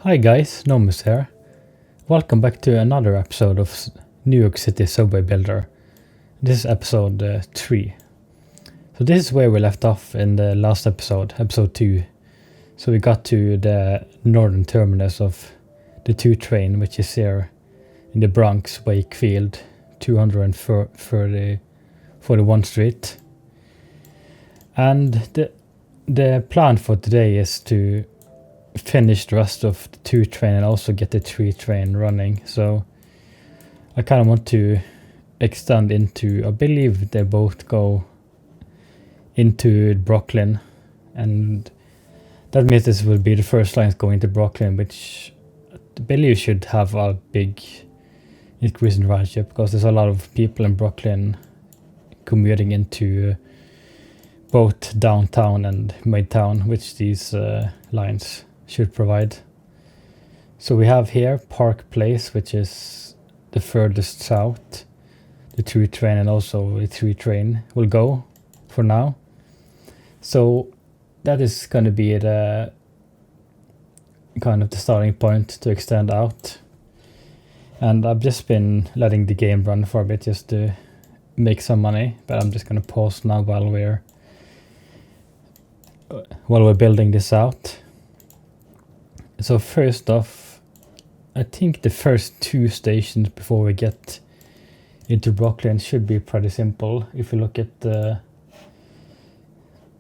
Hi guys, Nomus here. Welcome back to another episode of New York City Subway Builder. This is episode 3. So this is where we left off in the last episode, episode 2. So we got to the northern terminus of the 2 train, which is here in the Bronx, Wakefield, 241 Street. And the plan for today is to finish the rest of the 2 train and also get the 3 train running. So I kind of want to extend into, I believe they both go into Brooklyn, and that means this will be the first lines going to Brooklyn, which I believe should have a big increase in ridership because there's a lot of people in Brooklyn commuting into both downtown and midtown, which these lines should provide. So we have here Park Place, which is the furthest south the 2 train and also the 3 train will go for now. So that is going to be the kind of the starting point to extend out. And I've just been letting the game run for a bit just to make some money, but I'm just going to pause now while we're building this out. So first off, I think the first 2 stations before we get into Brooklyn should be pretty simple. If you look at the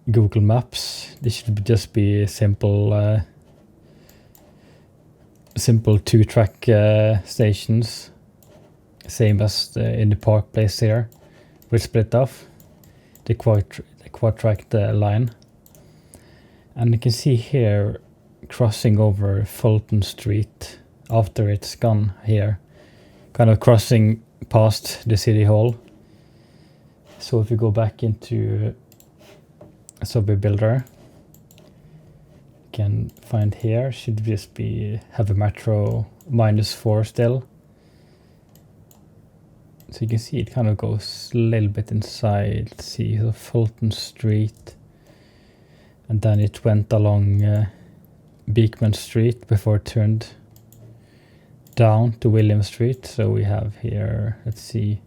Google Maps, this should just be simple 2-track stations, same as in the Park Place here. We split off the quad-track line, and you can see here crossing over Fulton Street after it's gone here, kind of crossing past the City Hall. So if we go back into Subway Builder, you can find here should just be have a metro -4 still. So you can see it kind of goes a little bit inside. Let's see, so Fulton Street, and then it went along Beekman Street before it turned down to William Street. So we have here, let's see,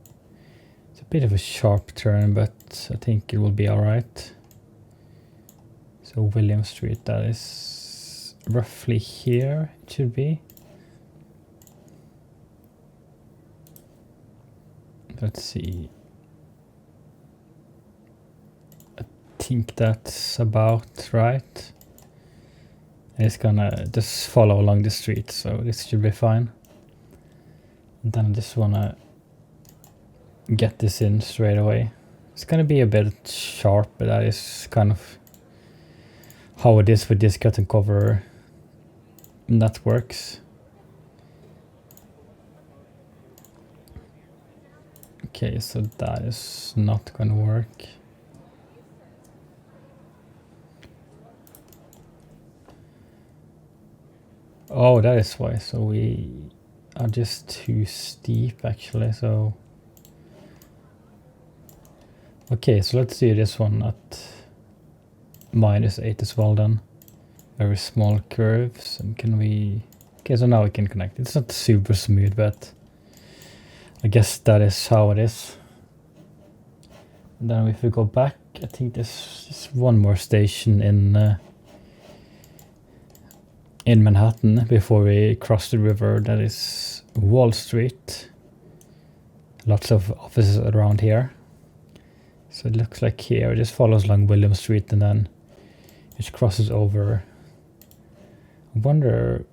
it's a bit of a sharp turn, but I think it will be alright. So William Street, that is roughly here, it should be. Let's see. I think that's about right. And it's gonna just follow along the street, so this should be fine. And then I just wanna get this in straight away. It's gonna be a bit sharp, but that is kind of how it is with this cut and cover networks. Okay, so that is not gonna work. Oh, that is why. So we are just too steep actually, so okay, so let's do this one at -8 as well then. Very small curves, and can we... Okay, so now we can connect. It's not super smooth, but I guess that is how it is. And then if we go back, I think there's just one more station in Manhattan before we cross the river. That is Wall Street. Lots of offices around here. So it looks like here it just follows along William Street and then it crosses over. I wonder,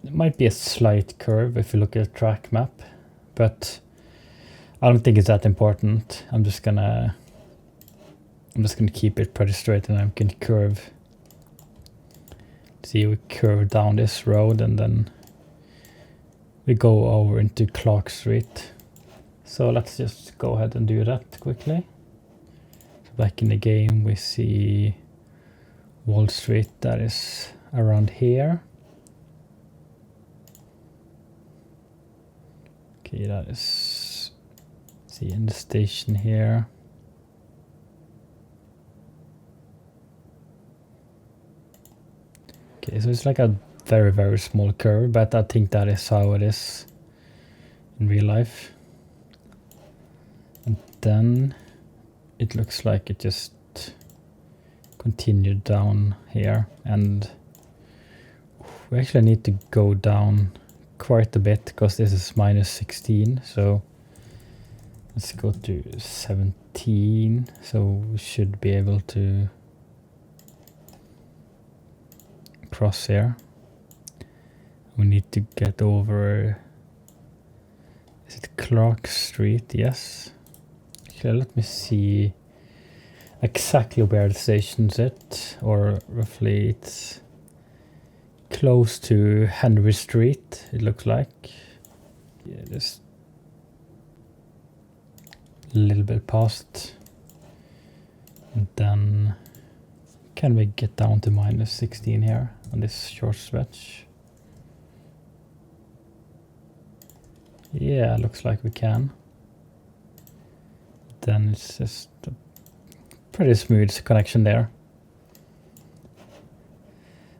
it might be a slight curve if you look at the track map, but I don't think it's that important. I'm just gonna keep it pretty straight, and I can curve. See, we curve down this road and then we go over into Clark Street. So let's just go ahead and do that quickly. So back in the game we see Wall Street, that is around here. Okay, that is, see, in the station here. Okay, so it's like a very, very small curve, but I think that is how it is in real life. And then it looks like it just continued down here, and we actually need to go down quite a bit because this is minus 16, so let's go to 17, so we should be able to cross here. We need to get over, is it Clark Street? Yes. Okay, let me see exactly where the station's at, or roughly it's close to Henry Street, it looks like. Yeah, just a little bit past. And then can we get down to minus 16 here on this short stretch? Yeah, looks like we can. Then it's just a pretty smooth connection there.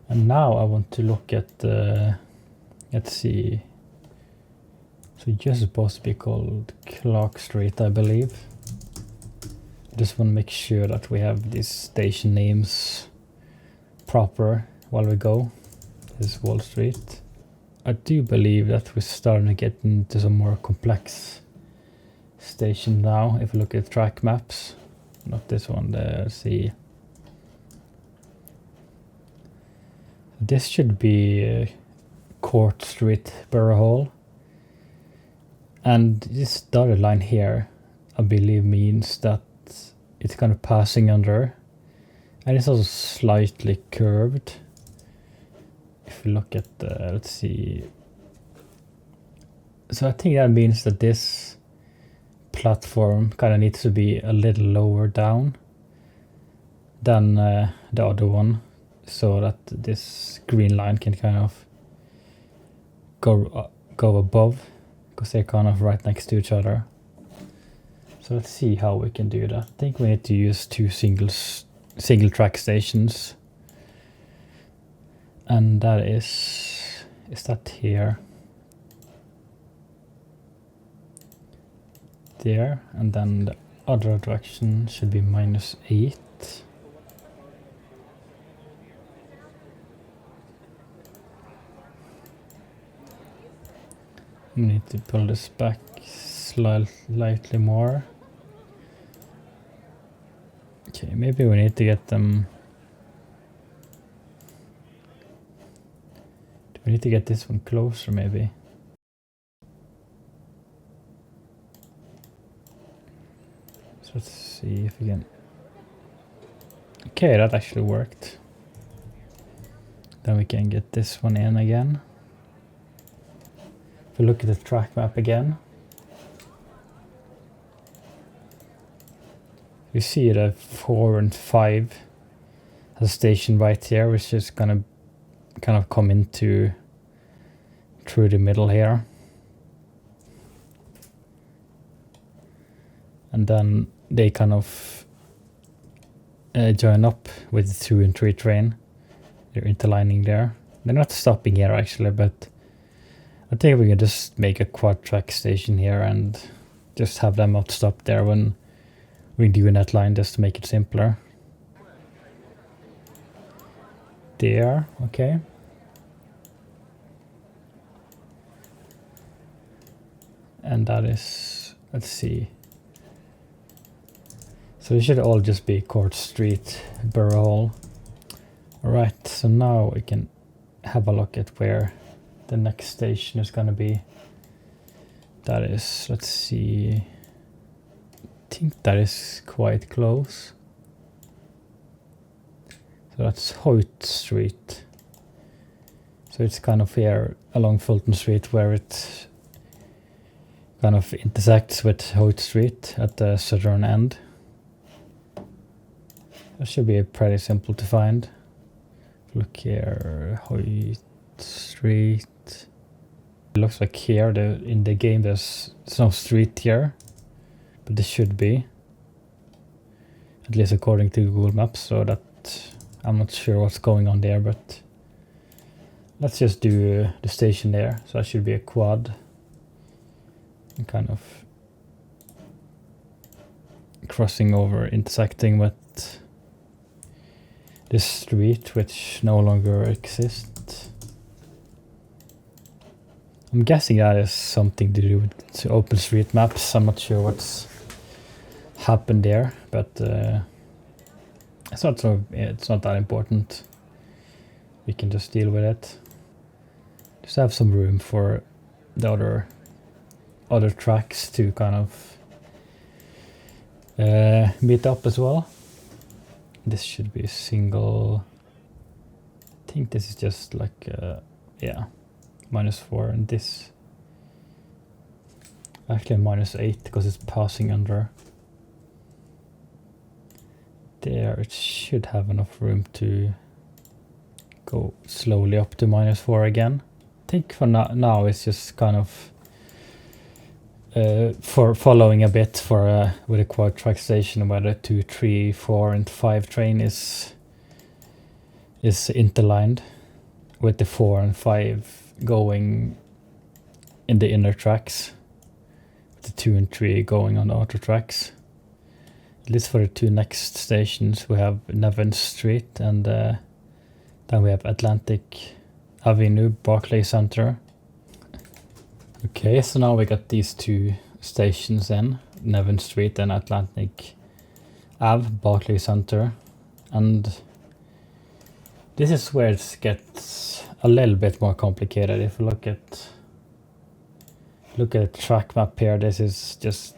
And now I want to look at the, let's see, so it's just supposed to be called Clark Street, I believe. Just want to make sure that we have these station names proper while we go. This is Wall Street. I do believe that we're starting to get into some more complex station now, if you look at track maps. Not this one there, see. This should be Court Street, Borough Hall. And this dotted line here, I believe, means that it's kind of passing under. And it's also slightly curved. If you look at the, let's see. So I think that means that this platform kind of needs to be a little lower down than the other one, so that this green line can kind of go above, because they're kind of right next to each other. So let's see how we can do that. I think we need to use two single track stations, and that is that here, there, and then the other direction should be minus 8. We need to pull this back slightly more. Okay, maybe we need to get them. Do we need to get this one closer, maybe? So let's see if we can. Okay, that actually worked. Then we can get this one in again. If we look at the track map again, you see that 4 and 5 has a station right here, which is gonna kind of come into through the middle here. And then they kind of join up with the 2 and 3 train. They're interlining there. They're not stopping here actually, but I think we can just make a quad track station here and just have them not stop there when we do in that line, just to make it simpler. There, okay. And that is, let's see. So it should all just be Court Street, Borough Hall. Alright, so now we can have a look at where the next station is gonna be. That is, let's see. I think that is quite close. So that's Hoyt Street. So it's kind of here along Fulton Street where it kind of intersects with Hoyt Street at the southern end. That should be pretty simple to find. Look here, Hoyt Street. It looks like here in the game there's no street here, but there should be, at least according to Google Maps. So that I'm not sure what's going on there, but let's just do the station there. So that should be a quad. And kind of crossing over, intersecting with this street, which no longer exists. I'm guessing that is something to do with OpenStreetMaps. I'm not sure what's happened there, but it's not that important. We can just deal with it. Just have some room for the other tracks to kind of meet up as well. This should be a single. I think this is just like yeah, -4, and this actually -8 because it's passing under. There, it should have enough room to go slowly up to -4 again. I think for now it's just kind of for following a bit for with a quad track station where the 2, 3, 4, and 5 train is interlined, with the 4 and 5 going in the inner tracks, with the 2 and 3 going on the outer tracks. At least for the 2 next stations, we have Nevin Street, and then we have Atlantic Avenue, Barclay Center. Okay, so now we got these 2 stations in, Nevin Street and Atlantic Ave, Barclay Center. And this is where it gets a little bit more complicated. If you look at the track map here, this is just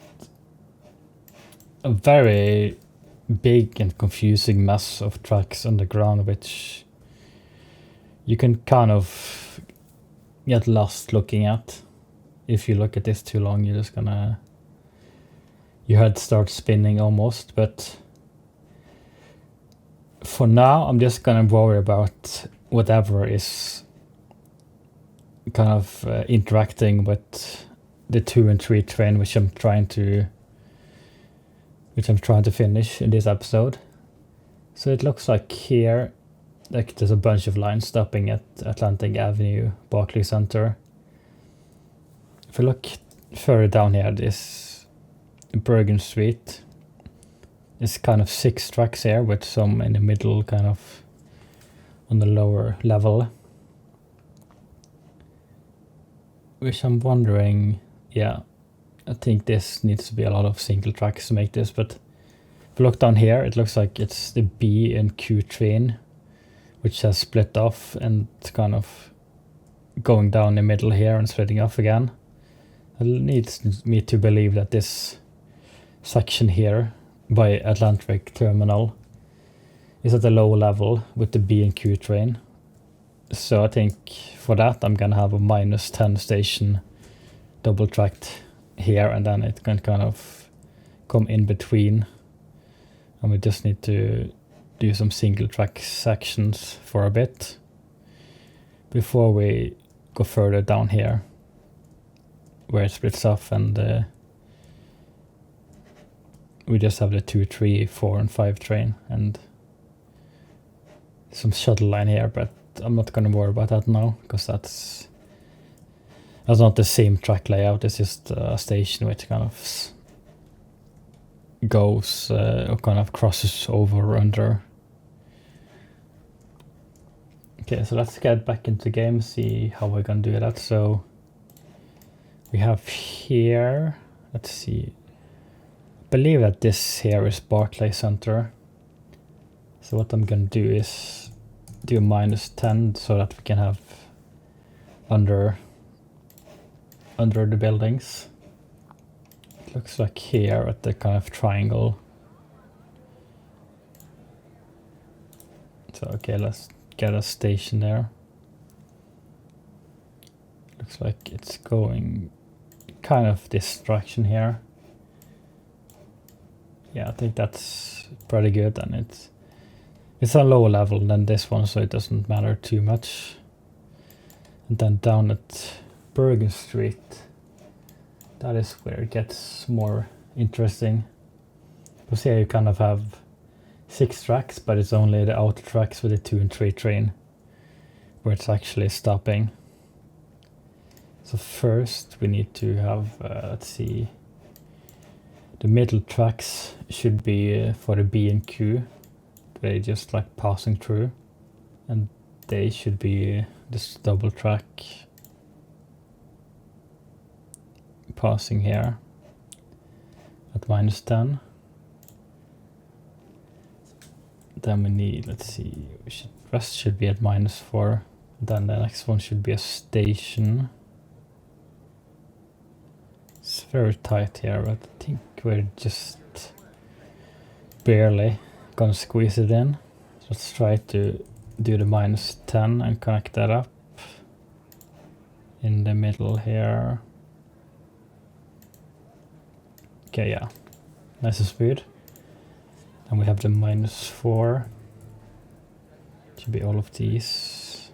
a very big and confusing mess of tracks underground, which you can kind of get lost looking at. If you look at this too long, you're just gonna, your head starts spinning almost. But for now, I'm just gonna worry about whatever is kind of interacting with the 2 and 3 train, which I'm trying to finish in this episode. So it looks like here, like there's a bunch of lines stopping at Atlantic Avenue, Barclay Center. If you look further down here, this Bergen Street is kind of 6 tracks here, with some in the middle, kind of on the lower level. Which I'm wondering, yeah, I think this needs to be a lot of single tracks to make this, but if you look down here, it looks like it's the B and Q train, which has split off and kind of going down the middle here and splitting off again. It needs me to believe that this section here by Atlantic Terminal is at a low level with the B and Q train. So I think for that I'm gonna have a -10 station double tracked here, and then it can kind of come in between, and we just need to do some single track sections for a bit before we go further down here where it splits off, and we just have the 2, 3, 4, and 5 train and some shuttle line here, but I'm not going to worry about that now, because that's not the same track layout. It's just a station which kind of goes or kind of crosses over under. Okay, so let's get back into the game, see how we're going to do that. So we have here, let's see, I believe that this here is Barclay Center. So what I'm going to do is do -10 so that we can have under the buildings. It looks like here at the kind of triangle. So okay, let's get a station there. Looks like it's going kind of this direction here. Yeah, I think that's pretty good, and it's a lower level than this one, so it doesn't matter too much. And then down at Bergen Street, that is where it gets more interesting. Because here you kind of have 6 tracks, but it's only the outer tracks with the 2 and 3 train where it's actually stopping. So first we need to have, let's see, the middle tracks should be for the B and Q. They just like passing through, and they should be this double track passing here at -10. Then we need, let's see, rest should be at -4. Then the next one should be a station. It's very tight here, but I think we're just barely gonna squeeze it in. So let's try to do the -10 and connect that up in the middle here. Okay, yeah, nice and smooth. And we have the -4. Should be all of these.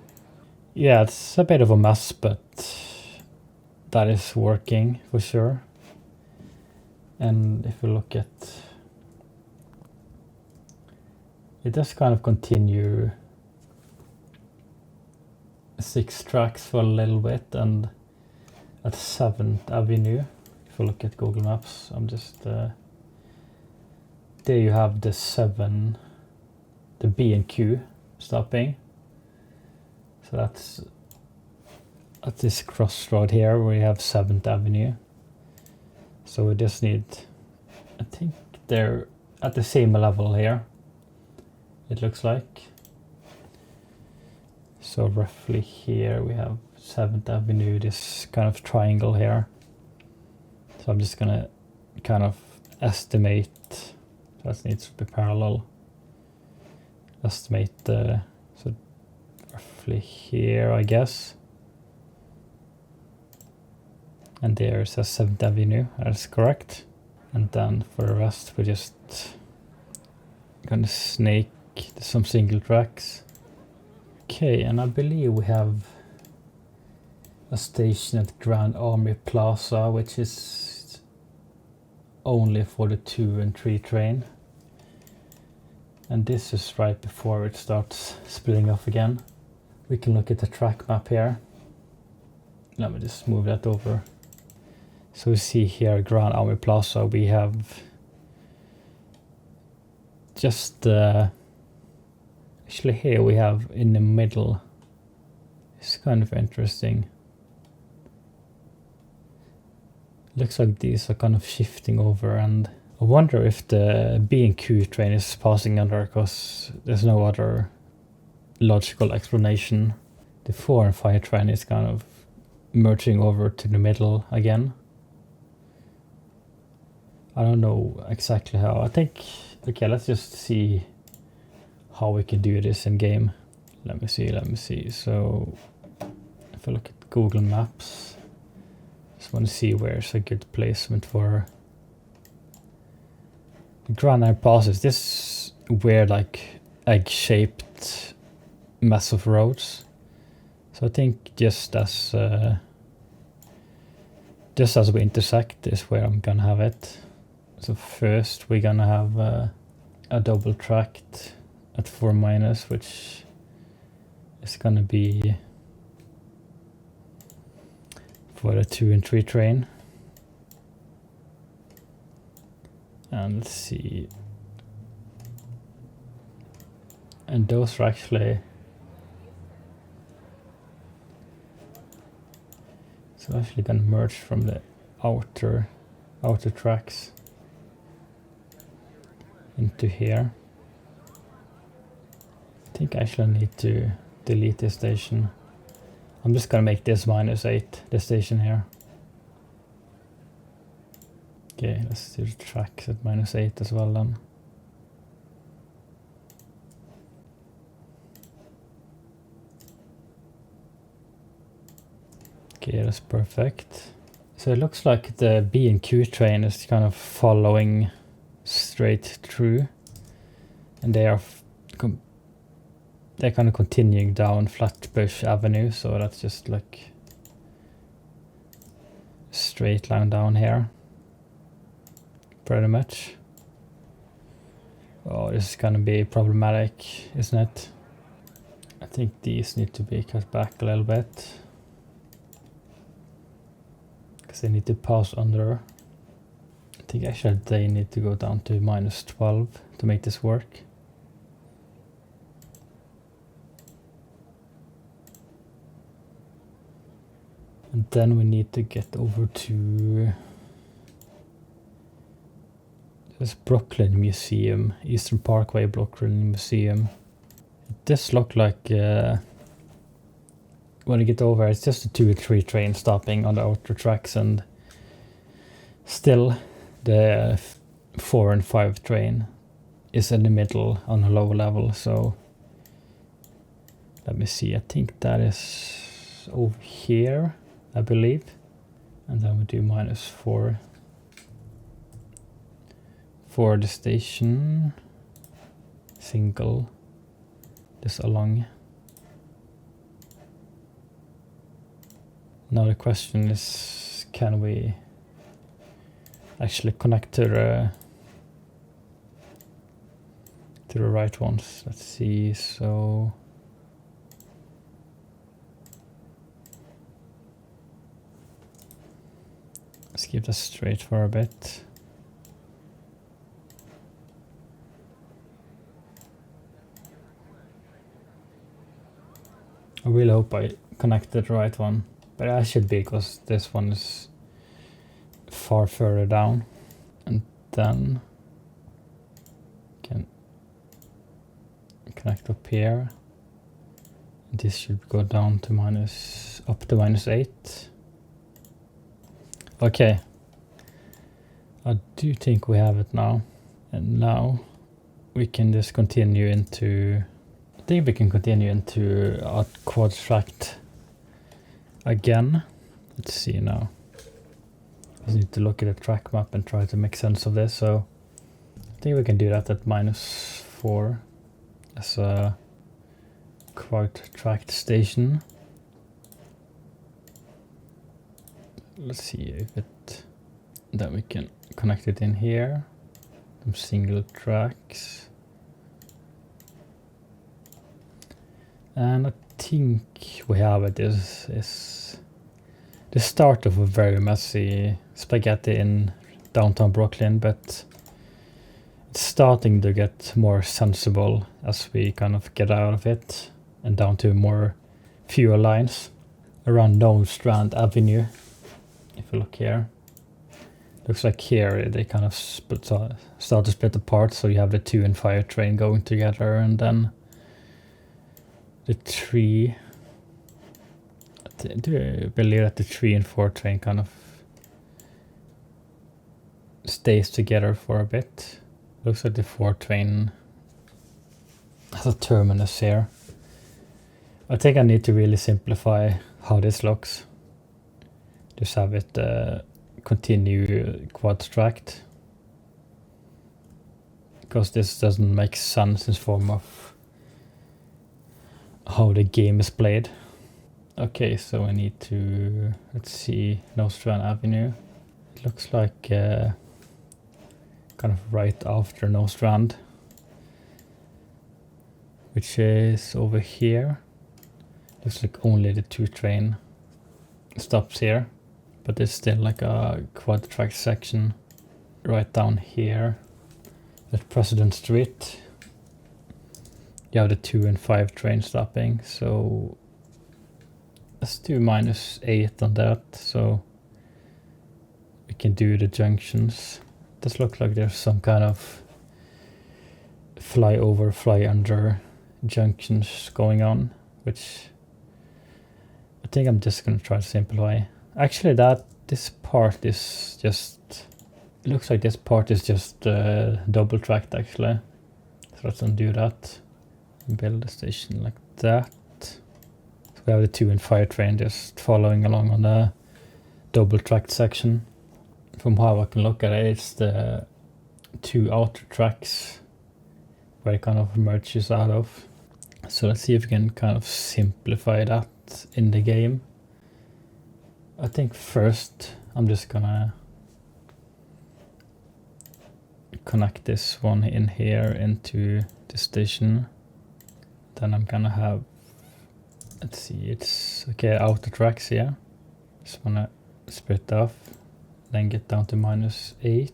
Yeah, it's a bit of a mess, but that is working for sure. And if we look at it, does kind of continue 6 tracks for a little bit, and at 7th Avenue, if we look at Google Maps, I'm just there you have the B and Q stopping. So that's at this crossroad here where we have 7th Avenue. So we just need, I think they're at the same level here, it looks like. So roughly here we have 7th Avenue, this kind of triangle here. So I'm just gonna kind of estimate, that needs to be parallel. Estimate so roughly here, I guess. And there's a 7th Avenue, that's correct. And then for the rest, we're just gonna snake some single tracks. Okay, and I believe we have a station at Grand Army Plaza, which is only for the 2 and 3 train. And this is right before it starts splitting off again. We can look at the track map here. Let me just move that over. So we see here Grand Army Plaza, we have just actually here we have in the middle. It's kind of interesting. Looks like these are kind of shifting over, and I wonder if the B&Q train is passing under, because there's no other logical explanation. The 4 and 5 train is kind of merging over to the middle again. I don't know exactly how. I think, okay, let's just see how we can do this in game. Let me see. So if I look at Google Maps, just want to see where's a good placement for the Grand Army Plaza. Is this weird, like egg-shaped mess of roads? So I think just as we intersect is where I'm gonna have it. So first we're gonna have a double tracked at 4-, which is gonna be for the 2 and 3 train. And let's see. And those are actually, so actually gonna merge from the outer tracks into here. I think I actually need to delete this station. I'm just gonna make this -8, the station here. Okay, let's do the tracks at -8 as well then. Okay, that's perfect. So it looks like the B&Q train is kind of following straight through, and they are they're kind of continuing down Flatbush Avenue, so that's just like a straight line down here, pretty much. Oh, this is gonna be problematic, isn't it? I think these need to be cut back a little bit, because they need to pass under. I think actually they need to go down to -12 to make this work. And then we need to get over to this Brooklyn Museum, Eastern Parkway Brooklyn Museum. It does look like when you get over, it's just a 2 or 3 train stopping on the outer tracks, and still the 4 and 5 train is in the middle on a low level. So let me see, I think that is over here, I believe. And then we do -4 for the station, single, this along. Now the question is, can we actually connect to the right ones? Let's see. So let's keep this straight for a bit. I really hope I connected the right one, but I should be, because this one is far further down. And then can connect up here. This should go down to up to -8. Okay, I do think we have it now. And now we can just continue into, I think we can continue into our quad tract again. Let's see now. I need to look at the track map and try to make sense of this. So I think we can do that at -4 as a quad tract station. Let's see if then we can connect it in here. Some single tracks. And I think we have it is the start of a very messy spaghetti in downtown Brooklyn, but it's starting to get more sensible as we kind of get out of it and down to fewer lines around Nostrand Avenue. If you look here, looks like here they kind of start to split apart, so you have the 2 and 5 train going together, and then the 3. Do you believe that the 3 and 4 train kind of stays together for a bit? Looks like the 4 train has a terminus here. I think I need to really simplify how this looks. Just have it continue quad tract, because this doesn't make sense in form of how the game is played. Okay, so I need to, let's see, Nostrand Avenue. It looks like kind of right after Nostrand, which is over here. Looks like only the 2 train stops here, but there's still like a quad track section right down here at President Street. You have the 2 and 5 train stopping, so let's do -8 on that, so we can do the junctions. This looks like there's some kind of fly over, fly under junctions going on, which I think I'm just going to try to simplify. Actually, this part is just, it looks like this part is just double tracked actually. So let's undo that and build a station like that. So we have the 2 and 5 train just following along on the double tracked section. From how I can look at it, it's the 2 outer tracks where it kind of merges out of. So let's see if we can kind of simplify that in the game. I think first I'm just gonna connect this one in here into the station. Then I'm gonna have Let's see, it's okay, outer tracks, yeah. Just wanna split off, then get down to -8.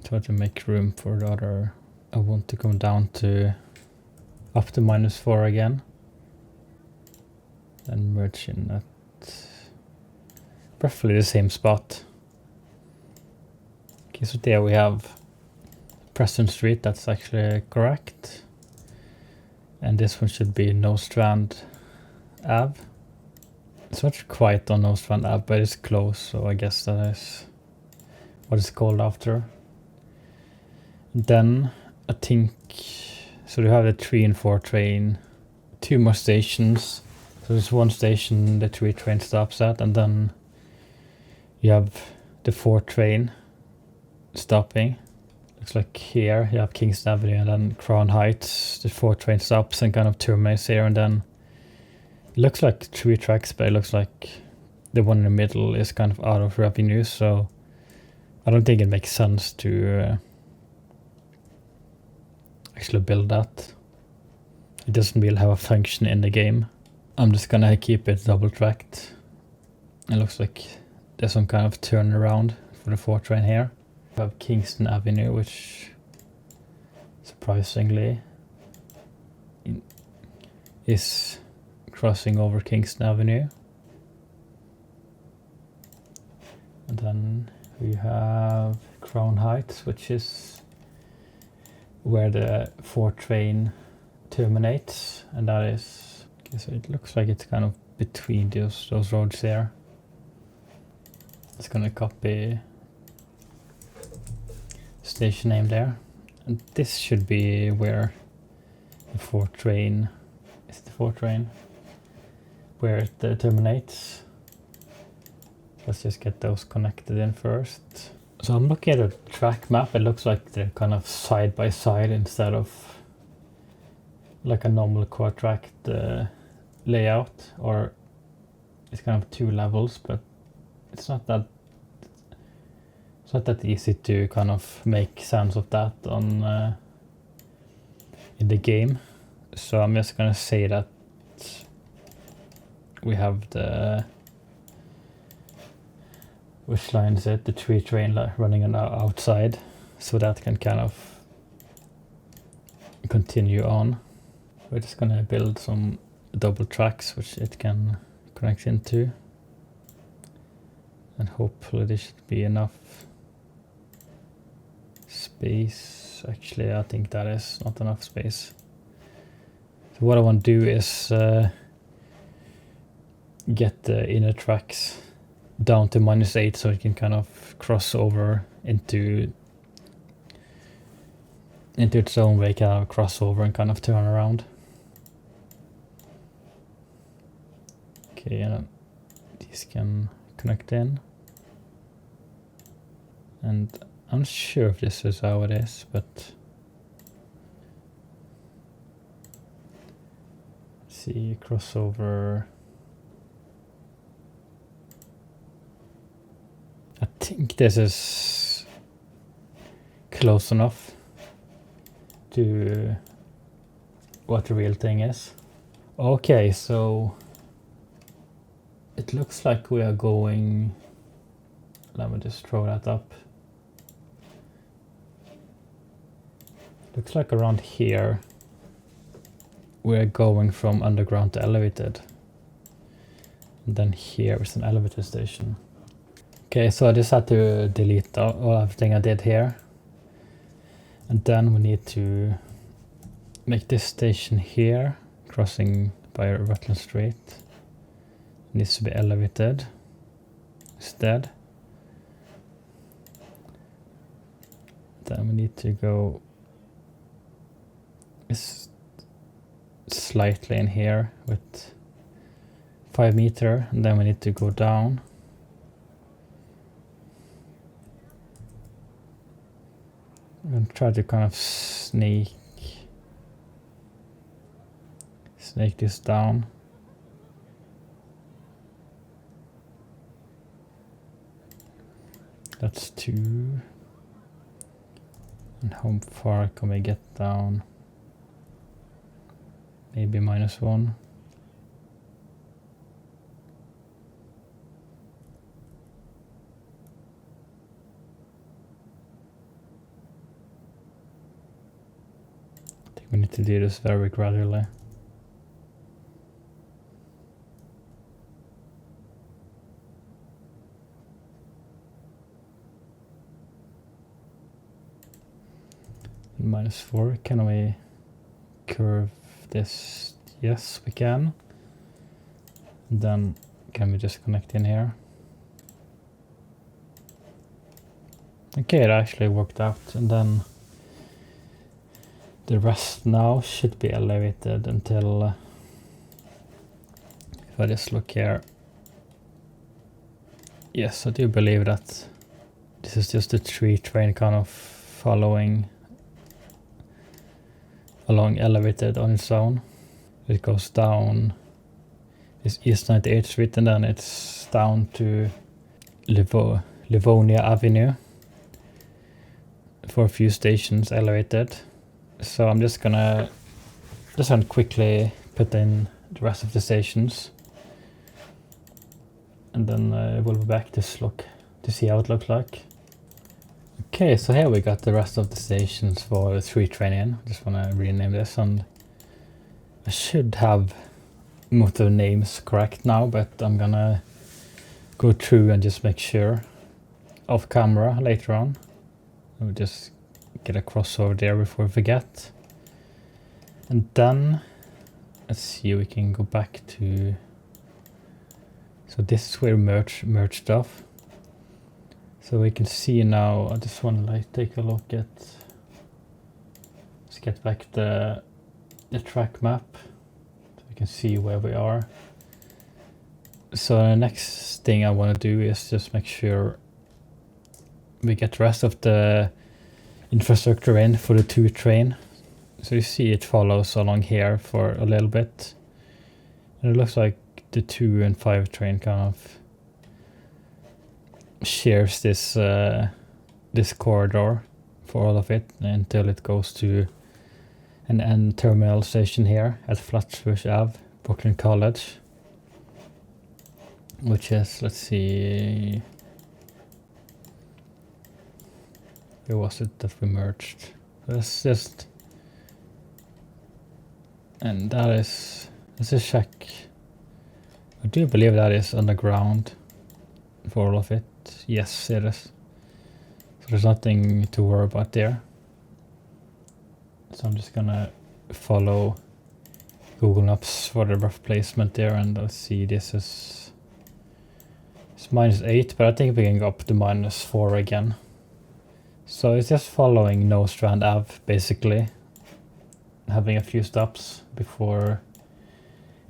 Try to make room for the other. I want to come down to up to -4 again. Then merge in at roughly the same spot. Okay, so there we have Preston Street, that's actually correct. And this one should be Nostrand Ave. It's not quite on Nostrand Ave, but it's close, so I guess that is what it's called after. Then I think, so you have the 3 and 4 train, 2 more stations. So there's one station the 3 train stops at, and then you have the 4 train stopping. Looks like here you have Kingston Avenue and then Crown Heights. The 4 train stops and kind of terminates here, and then it looks like 3 tracks, but it looks like the one in the middle is kind of out of revenue, so I don't think it makes sense to actually build that. It doesn't really have a function in the game. I'm just gonna keep it double tracked. It looks like there's some kind of turnaround for the 4 train here. We have Kingston Avenue, which surprisingly is crossing over Kingston Avenue. And then we have Crown Heights, which is where the 4 train terminates, and that is, okay, so it looks like it's kind of between those roads there. It's gonna copy station name there, and this should be where the 4 train is. The 4 train where it terminates. Let's just get those connected in first. So I'm looking at a track map. It looks like they're kind of side by side instead of like a normal quad track layout, or it's kind of 2 levels, but it's not that easy to kind of make sense of that on in the game. So I'm just gonna say that we have the, which line is it? The 3 train running on the outside, so that can kind of continue on. We're just gonna build some double tracks which it can connect into, and hopefully there should be enough space. Actually, I think that is not enough space. So what I want to do is get the inner tracks down to -8 so it can kind of cross over into its own way, kind of cross over and kind of turn around. Okay, and these can connect in. And I'm not sure if this is how it is, but let's see, crossover. I think this is close enough to what the real thing is. Okay, so it looks like we are going, let me just throw that up. Looks like around here we're going from underground to elevated. And then here is an elevator station. Okay, so I just had to delete everything I did here. And then we need to make this station here, crossing by Rutland Street. It needs to be elevated instead. Then we need to go slightly in here with 5 meter, and then we need to go down. I'm going to try to kind of snake this down. That's 2. And how far can we get down? Maybe -1. I think we need to do this very gradually. -4. Can we curve this? Yes, we can. Then can we just connect in here? Okay, it actually worked out. And then the rest now should be elevated until, if I just look here. Yes, I do believe that this is just a 3 train kind of following along elevated on its own. It goes down this East 98th Street and then it's down to Livonia Avenue for a few stations elevated. So I'm just gonna quickly put in the rest of the stations, and then we'll be back to see how it looks like. Okay, so here we got the rest of the stations for the 3 train in. Just want to rename this, and I should have most of the names correct now, but I'm gonna go through and just make sure off camera later on. I'll just get a crossover there before we forget. And then let's see, we can go back to, so this is where merge stuff. So we can see now, I just want to take a look at, let's get back the track map so we can see where we are. So the next thing I want to do is just make sure we get the rest of the infrastructure in for the 2 train. So you see it follows along here for a little bit. And it looks like the 2 and 5 train kind of shares this this corridor for all of it until it goes to an end terminal station here at Flatbush Ave, Brooklyn College, which is, let's see, where was it that we merged? Let's just, and that is, let's just check. I do believe that is underground for all of it. Yes, it is. So there's nothing to worry about there. So I'm just gonna follow Google Maps for the rough placement there, and let's see, this is, it's -8, but I think we can go up to -4 again. So it's just following Nostrand Ave, basically, having a few stops before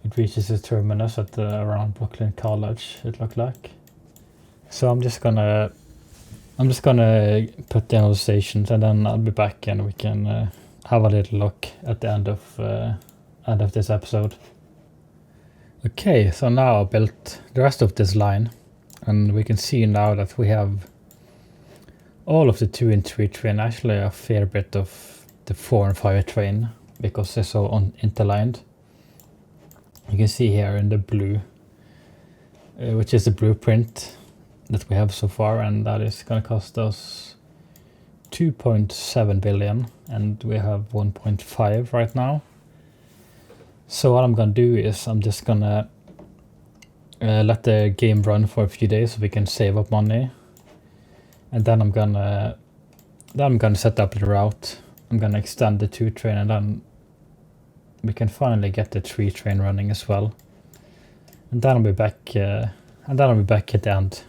it reaches the terminus at around Brooklyn College, it looked like. So I'm just gonna put in all the stations, and then I'll be back and we can have a little look at the end of this episode. Okay, so now I built the rest of this line, and we can see now that we have all of the 2 and 3 train, actually a fair bit of the 4 and 5 train, because they're so interlined. You can see here in the blue, which is the blueprint that we have so far, and that is going to cost us 2.7 billion, and we have 1.5 right now. So what I'm going to do is I'm just going to let the game run for a few days so we can save up money, and then I'm gonna set up the route. I'm gonna extend the 2 train, and then we can finally get the 3 train running as well. And then I'll be back. At the end.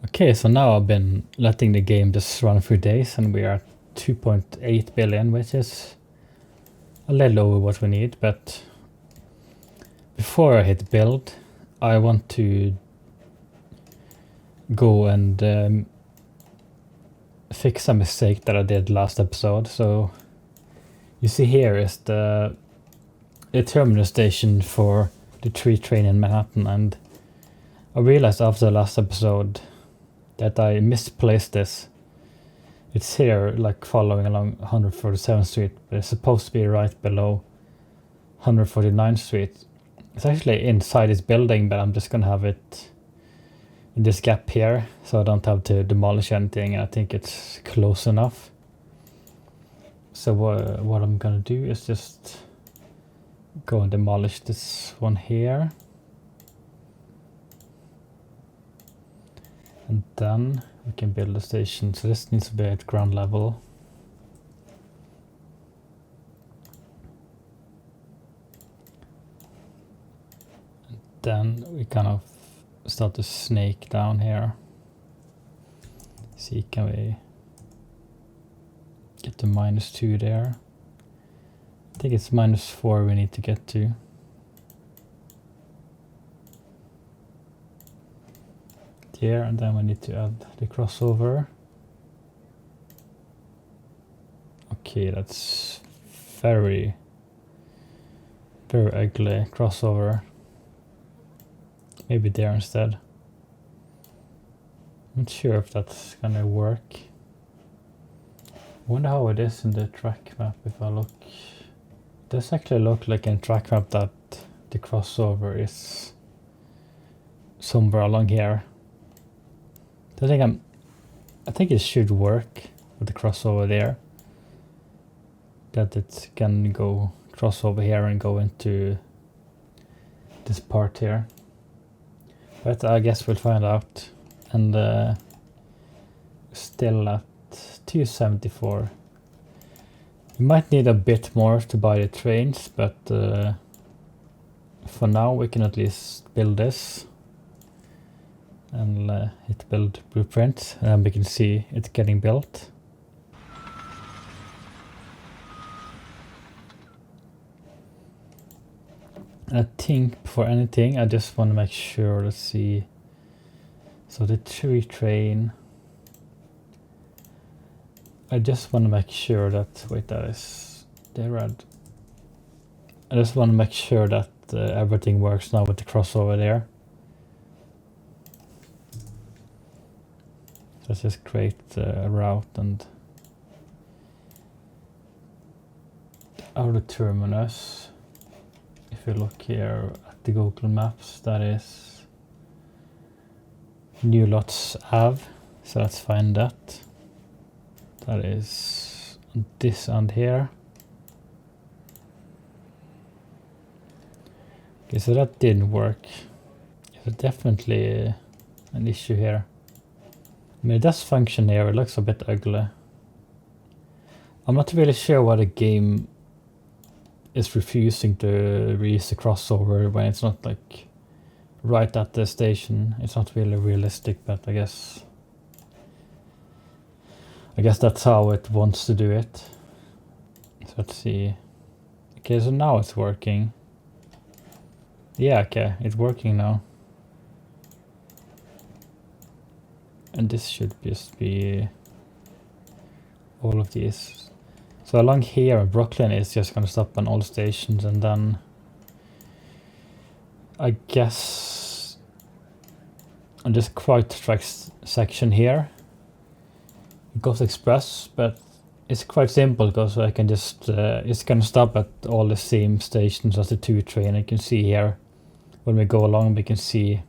Okay, so now I've been letting the game just run a few days, and we are at 2.8 billion, which is a little over what we need. But before I hit build, I want to go and fix a mistake that I did last episode. So you see here is the terminal station for the 3 train in Manhattan, and I realized after the last episode that I misplaced this. It's here, like following along 147th Street, but it's supposed to be right below 149th Street. It's actually inside this building, but I'm just gonna have it in this gap here, so I don't have to demolish anything. I think it's close enough. So what I'm gonna do is just go and demolish this one here. And then we can build a station. So this needs to be at ground level. And then we kind of start to snake down here. See, can we get to -2 there? I think it's -4 we need to get to. Here, and then we need to add the crossover. Okay, that's very ugly crossover. Maybe there instead. Not sure if that's gonna work. Wonder how it is in the track map if I look. It does actually look like in track map that the crossover is somewhere along here. I think it should work with the crossover there. That it can go cross over here and go into this part here. But I guess we'll find out. And still at 274. We might need a bit more to buy the trains, but for now we can at least build this. And hit build blueprint, and we can see it getting built. And I think before anything, I just want to make sure, let's see. So the tree train. I just want to make sure that, wait, that is the red. I just want to make sure that everything works now with the crossover there. Let's just create a route and outer terminus. If you look here at the Google Maps, that is New Lots Ave. So let's find that. That is this end here. Okay, so that didn't work. There's definitely an issue here. I mean, it does function here, it looks a bit ugly. I'm not really sure why the game is refusing to reuse the crossover when it's not like right at the station. It's not really realistic, but I guess that's how it wants to do it. So let's see. Okay, so now it's working. Yeah, okay, it's working now. And this should just be all of these. So along here, Brooklyn is just going to stop on all stations, and then I guess on this Croix-Trax section here, it goes express, but it's quite simple because I can just, it's going to stop at all the same stations as the 2 train. You can see here, when we go along, we can see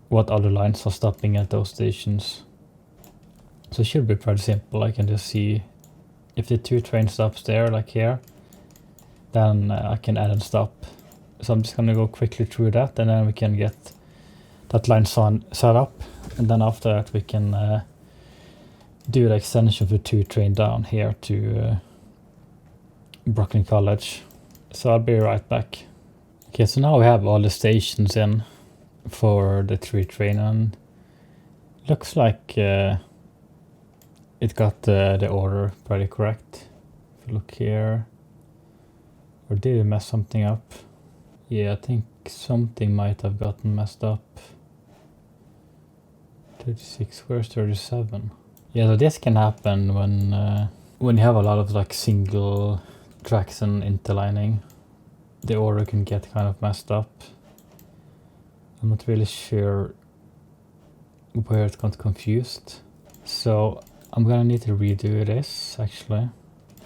what other lines are stopping at those stations. So it should be pretty simple. I can just see if the 2 train stops there, like here, then I can add and stop. So I'm just gonna go quickly through that, and then we can get that line set up, and then after that we can do the extension of the 2 train down here to Brooklyn College. So I'll be right back. Okay, so now we have all the stations in for the 3 train, and looks like it got the order pretty correct. If you look here, or did it mess something up? Yeah, I think something might have gotten messed up. 36, where's 37? Yeah, so this can happen when you have a lot of like single tracks and interlining. The order can get kind of messed up. I'm not really sure where it got confused. So I'm gonna need to redo this actually.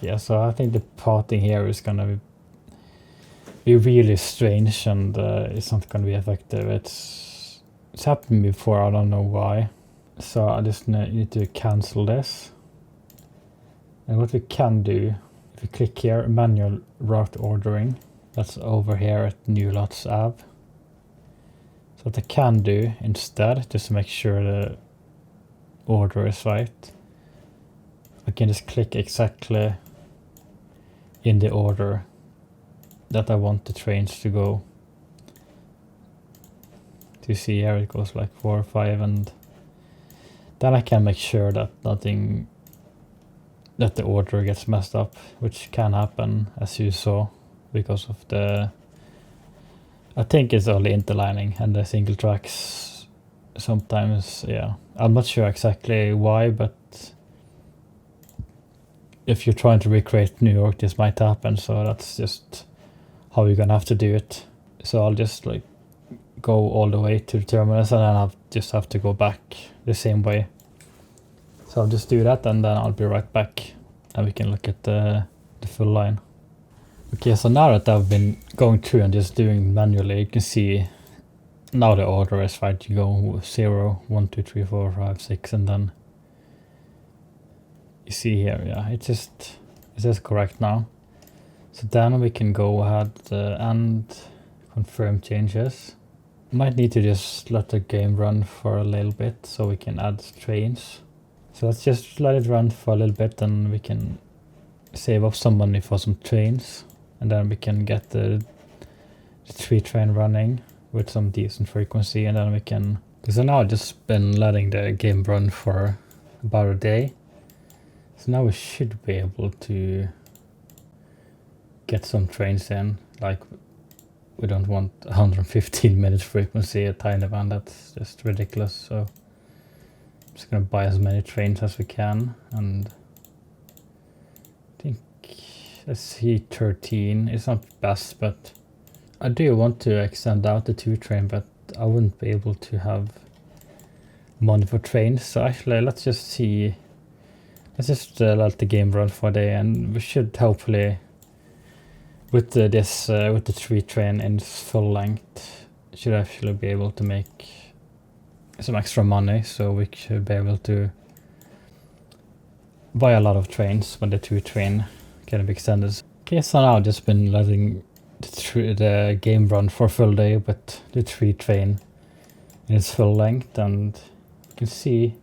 Yeah, so I think the parting here is gonna be really strange, and it's not gonna be effective. It's happened before, I don't know why. So I just need to cancel this. And what we can do, if we click here, manual route ordering, that's over here at New Lots app. So what I can do instead, just to make sure the order is right, I can just click exactly in the order that I want the trains to go. You see here it goes like 4 or 5, and then I can make sure that nothing, that the order gets messed up, which can happen, as you saw, because of the, I think it's only interlining and the single tracks sometimes. Yeah, I'm not sure exactly why, but if you're trying to recreate New York, this might happen. So that's just how you're gonna have to do it. So I'll just like go all the way to the terminus, and then I'll just have to go back the same way. So I'll just do that, and then I'll be right back, and we can look at the full line. Okay, so now that I've been going through and just doing manually, you can see now the order is right. You go 0, 1, 2, 3, 4, 5, 6, and then you see here, yeah, it is correct now. So then we can go ahead and confirm changes. Might need to just let the game run for a little bit so we can add trains. So let's just let it run for a little bit, and we can save up some money for some trains, and then we can get the 3 train running with some decent frequency, and then we can, because now I've just been letting the game run for about a day. So now we should be able to get some trains in. Like, we don't want 115 minutes frequency at tiny van, that's just ridiculous. So I'm just gonna buy as many trains as we can, and I think, let's see, 13 is not best, but I do want to extend out the 2 train, but I wouldn't be able to have money for trains. So actually, let's just see, let's just let the game run for a day, and we should hopefully, with with the 3 train in full length, should actually be able to make some extra money. So we should be able to buy a lot of trains when the 2 train can be extended. Okay, so now I've just been letting the game run for a full day with the 3 train in its full length, and you can see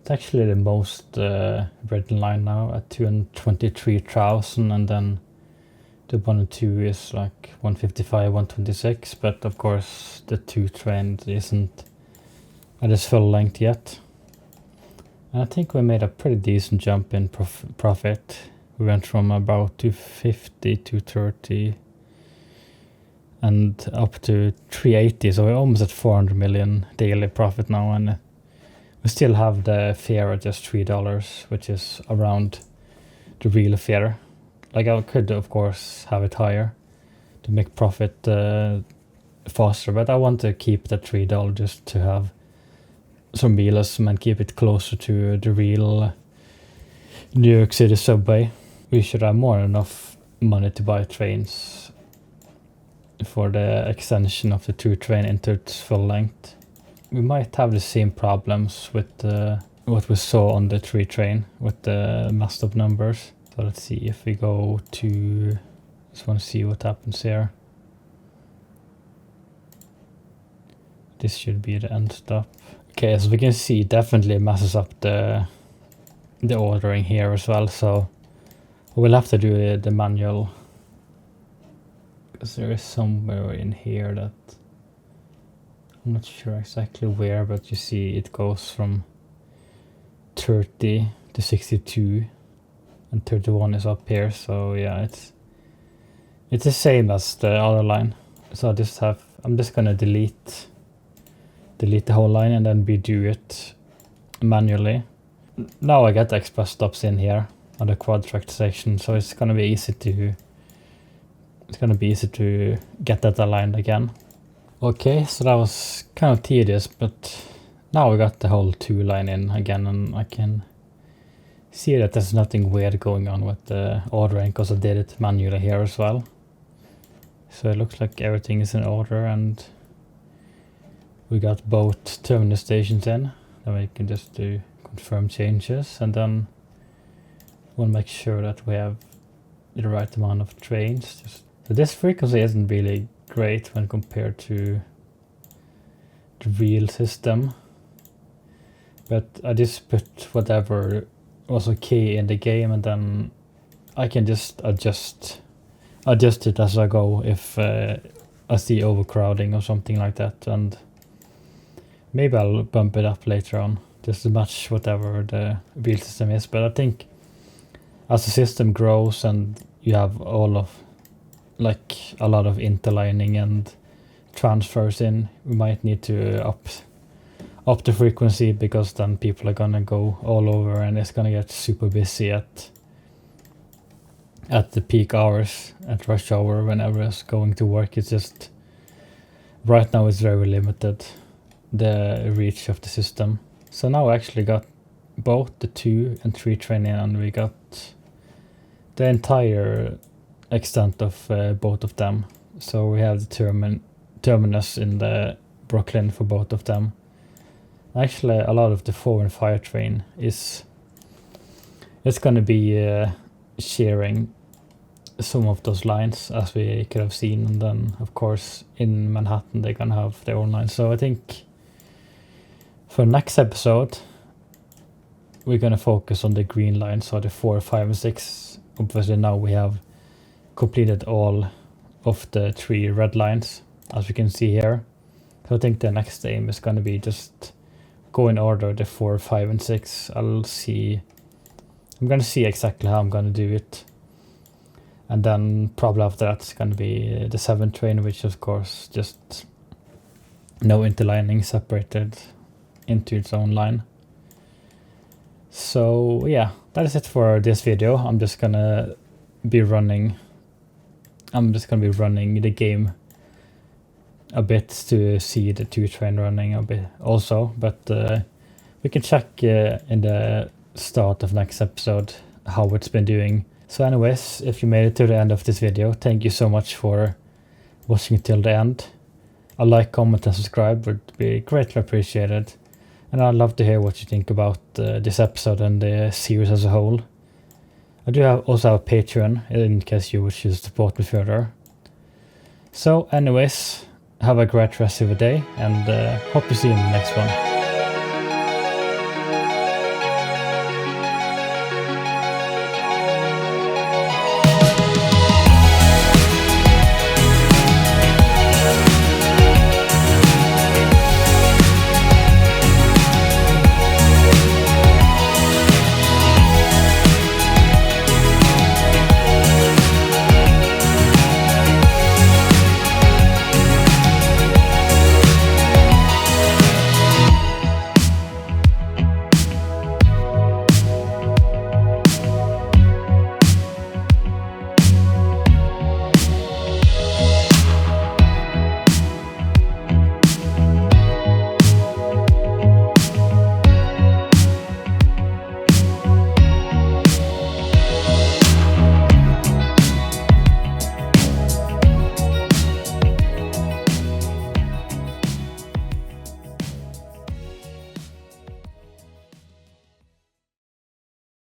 it's actually the most written line now at 223,000, and then the 1 and 2 is like 155, 126, but of course the 2 train isn't at its full length yet. And I think we made a pretty decent jump in profit. We went from about 250, 230, and up to 380, so we're almost at 400 million daily profit now, and we still have the fare at just $3, which is around the real fare. Like, I could of course have it higher to make profit faster, but I want to keep that $3 just to have some realism and keep it closer to the real New York City subway. We should have more than enough money to buy trains for the extension of the 2 train into its full length. We might have the same problems with what we saw on the 3 train with the messed up numbers. So let's see if we go to, just want to see what happens here. This should be the end stop. Okay, as we can see, it definitely messes up the ordering here as well. So we'll have to do the manual, because there is somewhere in here that I'm not sure exactly where, but you see it goes from 30 to 62. And 31 is up here, so yeah, it's the same as the other line. So I'm just gonna delete the whole line and then redo it manually. Now I get the express stops in here on the quad track section, so it's gonna be easy to get that aligned again. Okay, so that was kind of tedious, but Now we got the whole 2 line in again, and I can see that there's nothing weird going on with the ordering because I did it manually here as well. So it looks like everything is in order, and we got both terminal stations in. Then we can just do confirm changes, and then we'll make sure that we have the right amount of trains. So this frequency isn't really great when compared to the real system, but I just put whatever was okay in the game, and then I can just adjust it as I go if I see overcrowding or something like that, and maybe I'll bump it up later on just to match whatever the real system is. But I think as the system grows and you have a lot of interlining and transfers in, we might need to up the frequency, because then people are gonna go all over and it's gonna get super busy at the peak hours, at rush hour, whenever it's going to work. It's just right now it's very limited, the reach of the system. So now I actually got both the 2 and 3 train in, and we got the entire extent of both of them. So we have the terminus in the Brooklyn for both of them. Actually, a lot of the 4 and 5 train it's going to be sharing some of those lines, as we could have seen, and then of course in Manhattan they're gonna have their own lines. So I think for next episode we're gonna focus on the green lines, so the 4, 5, and 6. Obviously now we have completed all of the 3 red lines, as we can see here. So I think the next aim is gonna be just go in order the 4, 5, and 6. I'm gonna see exactly how I'm gonna do it, and then probably after that it's gonna be the 7 train, which of course just no interlining, separated into its own line. So yeah, that is it for this video. I'm just gonna be running the game a bit to see the 2 train running a bit also, but we can check in the start of next episode how it's been doing. So anyways, if you made it to the end of this video, thank you so much for watching till the end. A like, comment, and subscribe would be greatly appreciated, and I'd love to hear what you think about this episode and the series as a whole. I do also have a Patreon in case you wish to support me further. So anyways, have a great rest of the day, and hope to see you in the next one.